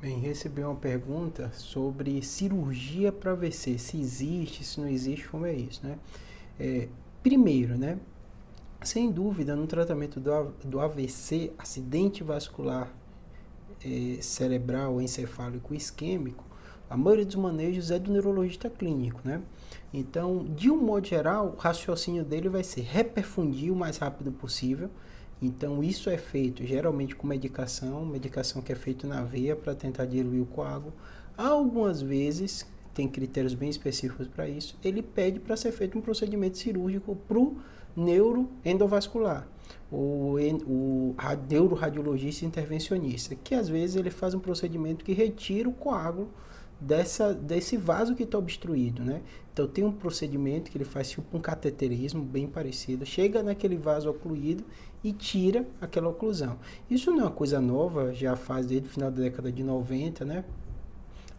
Bem, recebi uma pergunta sobre cirurgia para AVC, se existe, se não existe, como é isso, né? É, primeiro, né? Sem dúvida, no tratamento do AVC, acidente vascular cerebral, encefálico isquêmico, a maioria dos manejos é do neurologista clínico, né? Então, de um modo geral, o raciocínio dele vai ser reperfundir o mais rápido possível. Então, isso é feito geralmente com medicação que é feita na veia para tentar diluir o coágulo. Algumas vezes, tem critérios bem específicos para isso, ele pede para ser feito um procedimento cirúrgico para o neuroendovascular, o neuroradiologista intervencionista, que às vezes ele faz um procedimento que retira o coágulo desse vaso que está obstruído, né? Então tem um procedimento que ele faz tipo um cateterismo bem parecido, chega naquele vaso ocluído e tira aquela oclusão. Isso não é uma coisa nova, já faz desde o final da década de 90, né?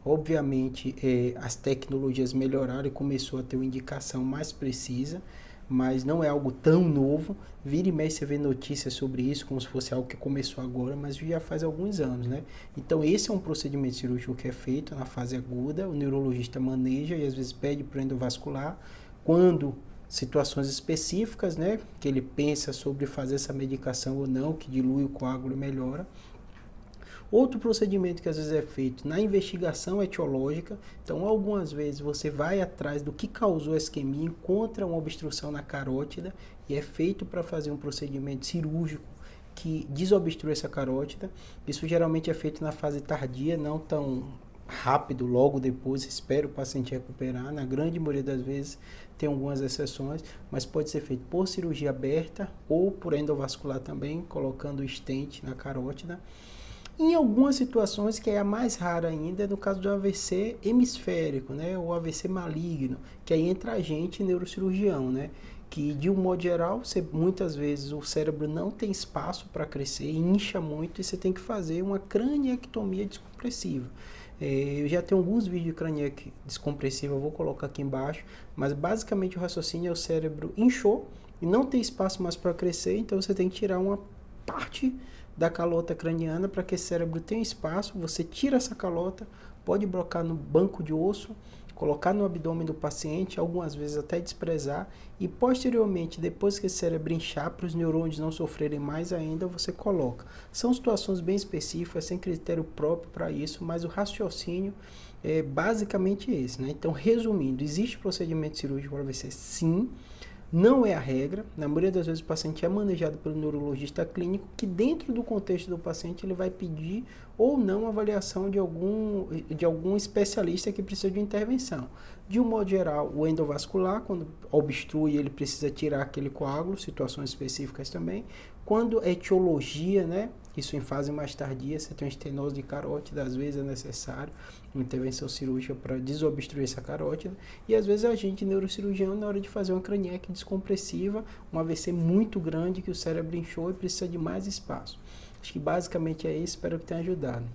Obviamente, as tecnologias melhoraram e começou a ter uma indicação mais precisa, mas não é algo tão novo. Vira e mexe você vê notícias sobre isso, como se fosse algo que começou agora, mas já faz alguns anos, né? Então, esse é um procedimento cirúrgico que é feito na fase aguda, o neurologista maneja e às vezes pede para o endovascular, quando situações específicas, né, que ele pensa sobre fazer essa medicação ou não, que dilui o coágulo e melhora. Outro procedimento que às vezes é feito na investigação etiológica, então algumas vezes você vai atrás do que causou a isquemia, encontra uma obstrução na carótida e é feito para fazer um procedimento cirúrgico que desobstrui essa carótida. Isso geralmente é feito na fase tardia, não tão rápido, logo depois, espera o paciente recuperar. Na grande maioria das vezes tem algumas exceções, mas pode ser feito por cirurgia aberta ou por endovascular também, colocando o stent na carótida. Em algumas situações, que é a mais rara ainda, é no caso do AVC hemisférico, né, ou AVC maligno, que aí entra a gente, neurocirurgião, né, que de um modo geral, muitas vezes o cérebro não tem espaço para crescer, incha muito e você tem que fazer uma craniectomia descompressiva. Eu já tenho alguns vídeos de craniectomia descompressiva, eu vou colocar aqui embaixo, mas basicamente o raciocínio é o cérebro inchou e não tem espaço mais para crescer, então você tem que tirar uma parte da calota craniana para que esse cérebro tenha espaço. Você tira essa calota, pode brocar no banco de osso, colocar no abdômen do paciente, algumas vezes até desprezar, e posteriormente, depois que esse cérebro inchar, para os neurônios não sofrerem mais ainda, você coloca. São situações bem específicas, sem critério próprio para isso, mas o raciocínio é basicamente esse, né? Então, resumindo, existe procedimento cirúrgico para AVC? Sim. Não é a regra, na maioria das vezes o paciente é manejado pelo neurologista clínico, que dentro do contexto do paciente ele vai pedir ou não avaliação de algum especialista que precisa de intervenção. De um modo geral, o endovascular, quando obstrui, ele precisa tirar aquele coágulo, situações específicas também. Quando é etiologia, né, isso em fase mais tardia, você tem uma estenose de carótida, às vezes é necessário uma intervenção cirúrgica para desobstruir essa carótida, e às vezes a gente, neurocirurgião, na hora de fazer uma craniectomia descompressiva, um AVC muito grande que o cérebro inchou e precisa de mais espaço. Acho que basicamente é isso, espero que tenha ajudado.